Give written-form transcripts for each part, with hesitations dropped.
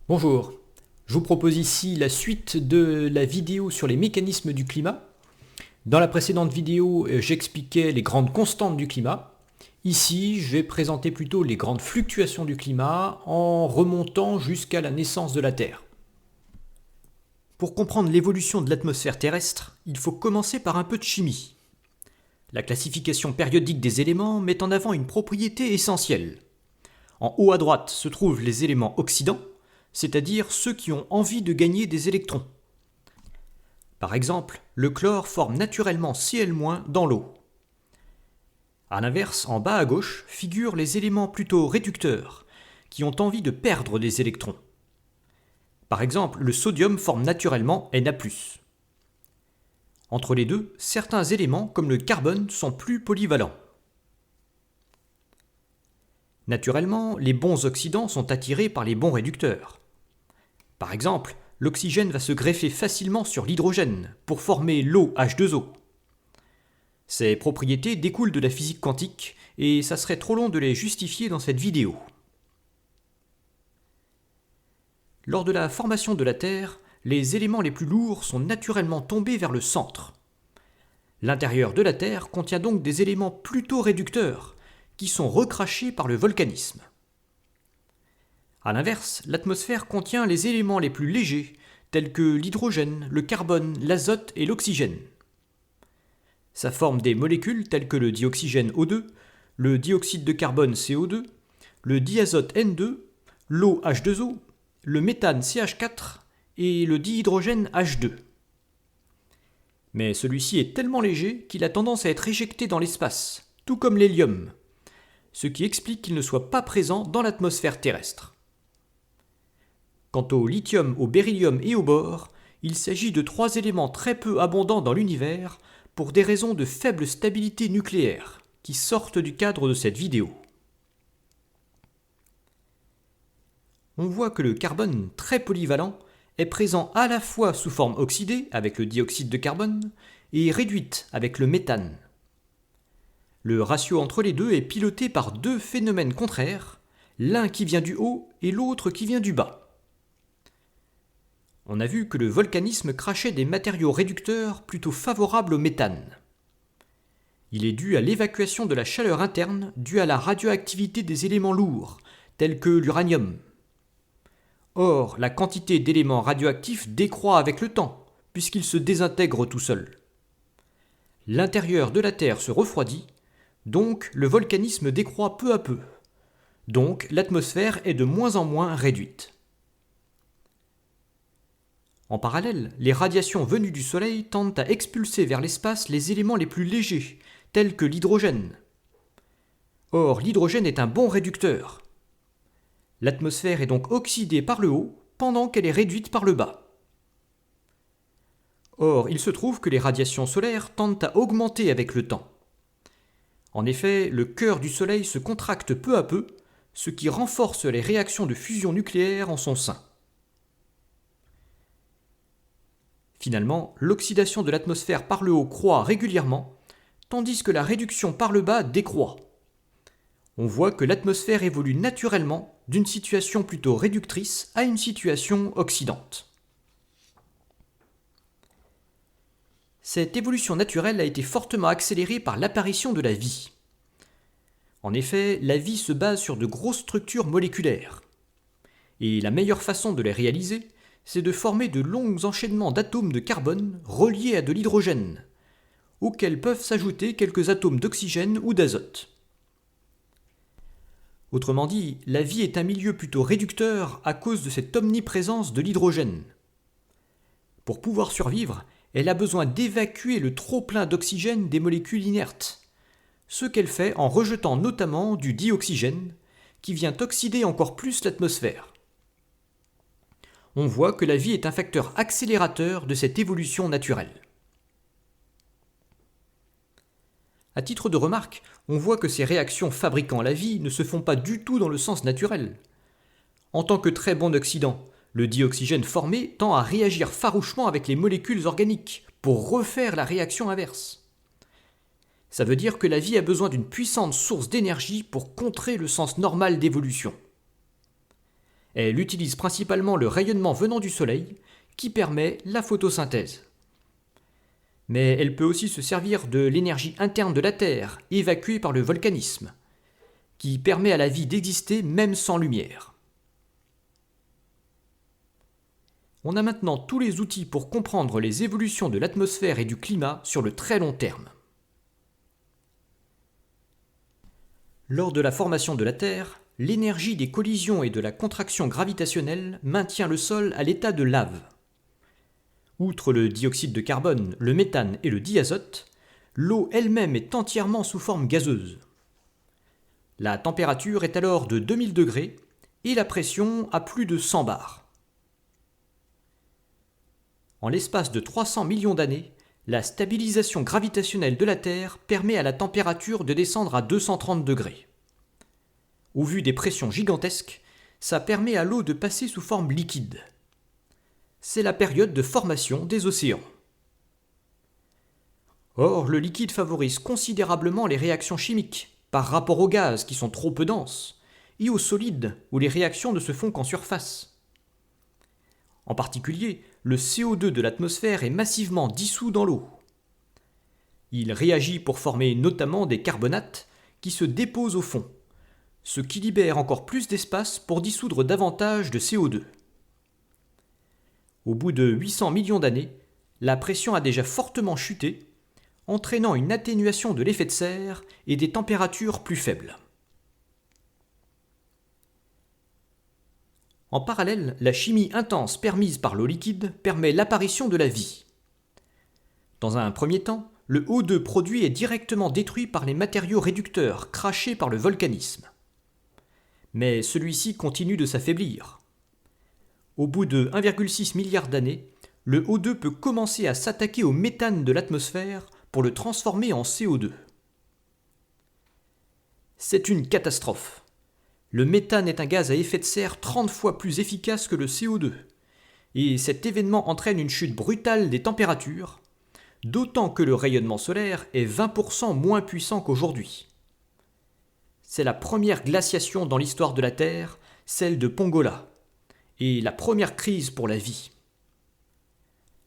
Bonjour, je vous propose ici la suite de la vidéo sur les mécanismes du climat. Dans la précédente vidéo, j'expliquais les grandes constantes du climat. Ici, je vais présenter plutôt les grandes fluctuations du climat en remontant jusqu'à la naissance de la Terre. Pour comprendre l'évolution de l'atmosphère terrestre, il faut commencer par un peu de chimie. La classification périodique des éléments met en avant une propriété essentielle. En haut à droite se trouvent les éléments oxydants, c'est-à-dire ceux qui ont envie de gagner des électrons. Par exemple, le chlore forme naturellement Cl- dans l'eau. A l'inverse, en bas à gauche, figurent les éléments plutôt réducteurs, qui ont envie de perdre des électrons. Par exemple, le sodium forme naturellement Na+. Entre les deux, certains éléments, comme le carbone, sont plus polyvalents. Naturellement, les bons oxydants sont attirés par les bons réducteurs. Par exemple, l'oxygène va se greffer facilement sur l'hydrogène pour former l'eau H2O. Ces propriétés découlent de la physique quantique et ça serait trop long de les justifier dans cette vidéo. Lors de la formation de la Terre, les éléments les plus lourds sont naturellement tombés vers le centre. L'intérieur de la Terre contient donc des éléments plutôt réducteurs qui sont recrachés par le volcanisme. A l'inverse, l'atmosphère contient les éléments les plus légers, tels que l'hydrogène, le carbone, l'azote et l'oxygène. Ça forme des molécules telles que le dioxygène O2, le dioxyde de carbone CO2, le diazote N2, l'eau H2O, le méthane CH4 et le dihydrogène H2. Mais celui-ci est tellement léger qu'il a tendance à être éjecté dans l'espace, tout comme l'hélium, ce qui explique qu'il ne soit pas présent dans l'atmosphère terrestre. Quant au lithium, au beryllium et au bore, il s'agit de trois éléments très peu abondants dans l'univers pour des raisons de faible stabilité nucléaire qui sortent du cadre de cette vidéo. On voit que le carbone très polyvalent est présent à la fois sous forme oxydée avec le dioxyde de carbone et réduite avec le méthane. Le ratio entre les deux est piloté par deux phénomènes contraires, l'un qui vient du haut et l'autre qui vient du bas. On a vu que le volcanisme crachait des matériaux réducteurs plutôt favorables au méthane. Il est dû à l'évacuation de la chaleur interne due à la radioactivité des éléments lourds, tels que l'uranium. Or, la quantité d'éléments radioactifs décroît avec le temps, puisqu'ils se désintègrent tout seuls. L'intérieur de la Terre se refroidit, donc le volcanisme décroît peu à peu. Donc l'atmosphère est de moins en moins réduite. En parallèle, les radiations venues du Soleil tendent à expulser vers l'espace les éléments les plus légers, tels que l'hydrogène. Or, l'hydrogène est un bon réducteur. L'atmosphère est donc oxydée par le haut, pendant qu'elle est réduite par le bas. Or, il se trouve que les radiations solaires tendent à augmenter avec le temps. En effet, le cœur du Soleil se contracte peu à peu, ce qui renforce les réactions de fusion nucléaire en son sein. Finalement, l'oxydation de l'atmosphère par le haut croît régulièrement, tandis que la réduction par le bas décroît. On voit que l'atmosphère évolue naturellement d'une situation plutôt réductrice à une situation oxydante. Cette évolution naturelle a été fortement accélérée par l'apparition de la vie. En effet, la vie se base sur de grosses structures moléculaires. Et la meilleure façon de les réaliser, c'est de former de longs enchaînements d'atomes de carbone reliés à de l'hydrogène, auxquels peuvent s'ajouter quelques atomes d'oxygène ou d'azote. Autrement dit, la vie est un milieu plutôt réducteur à cause de cette omniprésence de l'hydrogène. Pour pouvoir survivre, elle a besoin d'évacuer le trop-plein d'oxygène des molécules inertes, ce qu'elle fait en rejetant notamment du dioxygène, qui vient oxyder encore plus l'atmosphère. On voit que la vie est un facteur accélérateur de cette évolution naturelle. À titre de remarque, on voit que ces réactions fabriquant la vie ne se font pas du tout dans le sens naturel. En tant que très bon oxydant, le dioxygène formé tend à réagir farouchement avec les molécules organiques pour refaire la réaction inverse. Ça veut dire que la vie a besoin d'une puissante source d'énergie pour contrer le sens normal d'évolution. Elle utilise principalement le rayonnement venant du Soleil qui permet la photosynthèse. Mais elle peut aussi se servir de l'énergie interne de la Terre, évacuée par le volcanisme, qui permet à la vie d'exister même sans lumière. On a maintenant tous les outils pour comprendre les évolutions de l'atmosphère et du climat sur le très long terme. Lors de la formation de la Terre, l'énergie des collisions et de la contraction gravitationnelle maintient le sol à l'état de lave. Outre le dioxyde de carbone, le méthane et le diazote, l'eau elle-même est entièrement sous forme gazeuse. La température est alors de 2000 degrés et la pression à plus de 100 bars. En l'espace de 300 millions d'années, la stabilisation gravitationnelle de la Terre permet à la température de descendre à 230 degrés. Au vu des pressions gigantesques, ça permet à l'eau de passer sous forme liquide. C'est la période de formation des océans. Or, le liquide favorise considérablement les réactions chimiques par rapport aux gaz qui sont trop peu denses et aux solides où les réactions ne se font qu'en surface. En particulier, le CO2 de l'atmosphère est massivement dissous dans l'eau. Il réagit pour former notamment des carbonates qui se déposent au fond, ce qui libère encore plus d'espace pour dissoudre davantage de CO2. Au bout de 800 millions d'années, la pression a déjà fortement chuté, entraînant une atténuation de l'effet de serre et des températures plus faibles. En parallèle, la chimie intense permise par l'eau liquide permet l'apparition de la vie. Dans un premier temps, le O2 produit est directement détruit par les matériaux réducteurs crachés par le volcanisme. Mais celui-ci continue de s'affaiblir. Au bout de 1,6 milliard d'années, le O2 peut commencer à s'attaquer au méthane de l'atmosphère pour le transformer en CO2. C'est une catastrophe. Le méthane est un gaz à effet de serre 30 fois plus efficace que le CO2, et cet événement entraîne une chute brutale des températures, d'autant que le rayonnement solaire est 20% moins puissant qu'aujourd'hui. C'est la première glaciation dans l'histoire de la Terre, celle de Pongola, et la première crise pour la vie.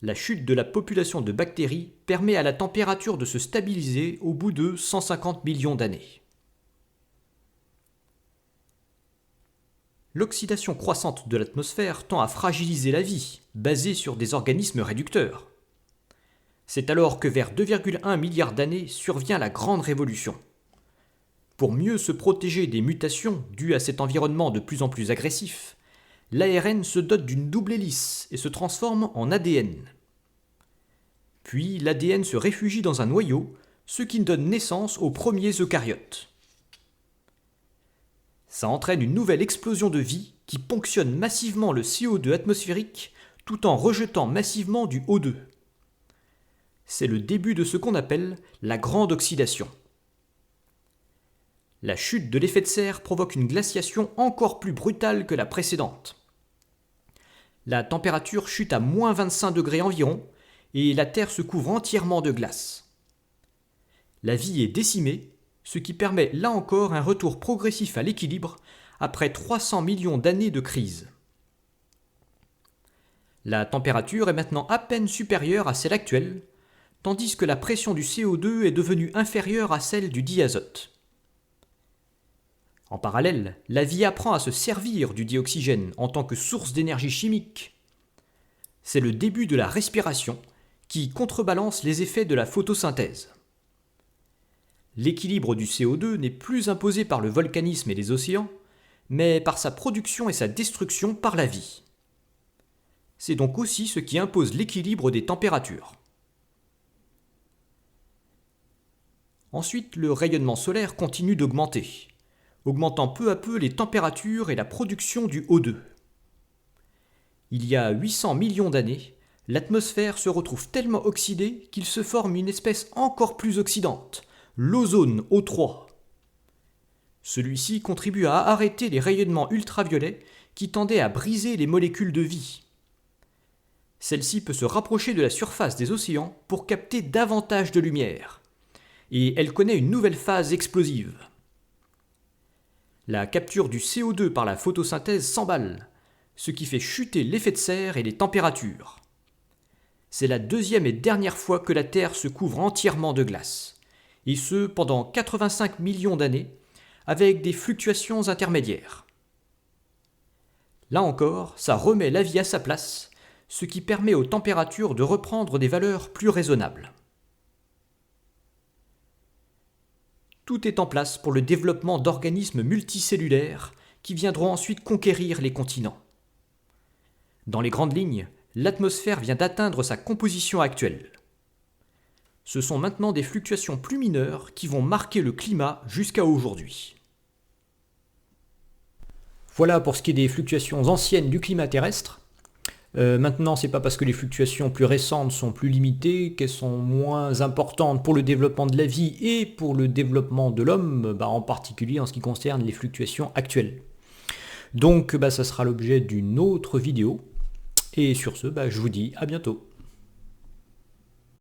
La chute de la population de bactéries permet à la température de se stabiliser au bout de 150 millions d'années. L'oxydation croissante de l'atmosphère tend à fragiliser la vie, basée sur des organismes réducteurs. C'est alors que vers 2,1 milliards d'années survient la Grande Révolution. Pour mieux se protéger des mutations dues à cet environnement de plus en plus agressif, l'ARN se dote d'une double hélice et se transforme en ADN. Puis l'ADN se réfugie dans un noyau, ce qui donne naissance aux premiers eucaryotes. Ça entraîne une nouvelle explosion de vie qui ponctionne massivement le CO2 atmosphérique tout en rejetant massivement du O2. C'est le début de ce qu'on appelle la grande oxydation. La chute de l'effet de serre provoque une glaciation encore plus brutale que la précédente. La température chute à moins 25 degrés environ et la Terre se couvre entièrement de glace. La vie est décimée, ce qui permet là encore un retour progressif à l'équilibre après 300 millions d'années de crise. La température est maintenant à peine supérieure à celle actuelle, tandis que la pression du CO2 est devenue inférieure à celle du diazote. En parallèle, la vie apprend à se servir du dioxygène en tant que source d'énergie chimique. C'est le début de la respiration qui contrebalance les effets de la photosynthèse. L'équilibre du CO2 n'est plus imposé par le volcanisme et les océans, mais par sa production et sa destruction par la vie. C'est donc aussi ce qui impose l'équilibre des températures. Ensuite, le rayonnement solaire continue d'augmenter, augmentant peu à peu les températures et la production du O2. Il y a 800 millions d'années, l'atmosphère se retrouve tellement oxydée qu'il se forme une espèce encore plus oxydante, l'ozone O3. Celui-ci contribue à arrêter les rayonnements ultraviolets qui tendaient à briser les molécules de vie. Celle-ci peut se rapprocher de la surface des océans pour capter davantage de lumière, et elle connaît une nouvelle phase explosive. La capture du CO2 par la photosynthèse s'emballe, ce qui fait chuter l'effet de serre et les températures. C'est la deuxième et dernière fois que la Terre se couvre entièrement de glace, et ce pendant 85 millions d'années, avec des fluctuations intermédiaires. Là encore, ça remet la vie à sa place, ce qui permet aux températures de reprendre des valeurs plus raisonnables. Tout est en place pour le développement d'organismes multicellulaires qui viendront ensuite conquérir les continents. Dans les grandes lignes, l'atmosphère vient d'atteindre sa composition actuelle. Ce sont maintenant des fluctuations plus mineures qui vont marquer le climat jusqu'à aujourd'hui. Voilà pour ce qui est des fluctuations anciennes du climat terrestre. Maintenant, c'est pas parce que les fluctuations plus récentes sont plus limitées qu'elles sont moins importantes pour le développement de la vie et pour le développement de l'homme, en particulier en ce qui concerne les fluctuations actuelles. Donc, ça sera l'objet d'une autre vidéo. Et sur ce, je vous dis à bientôt.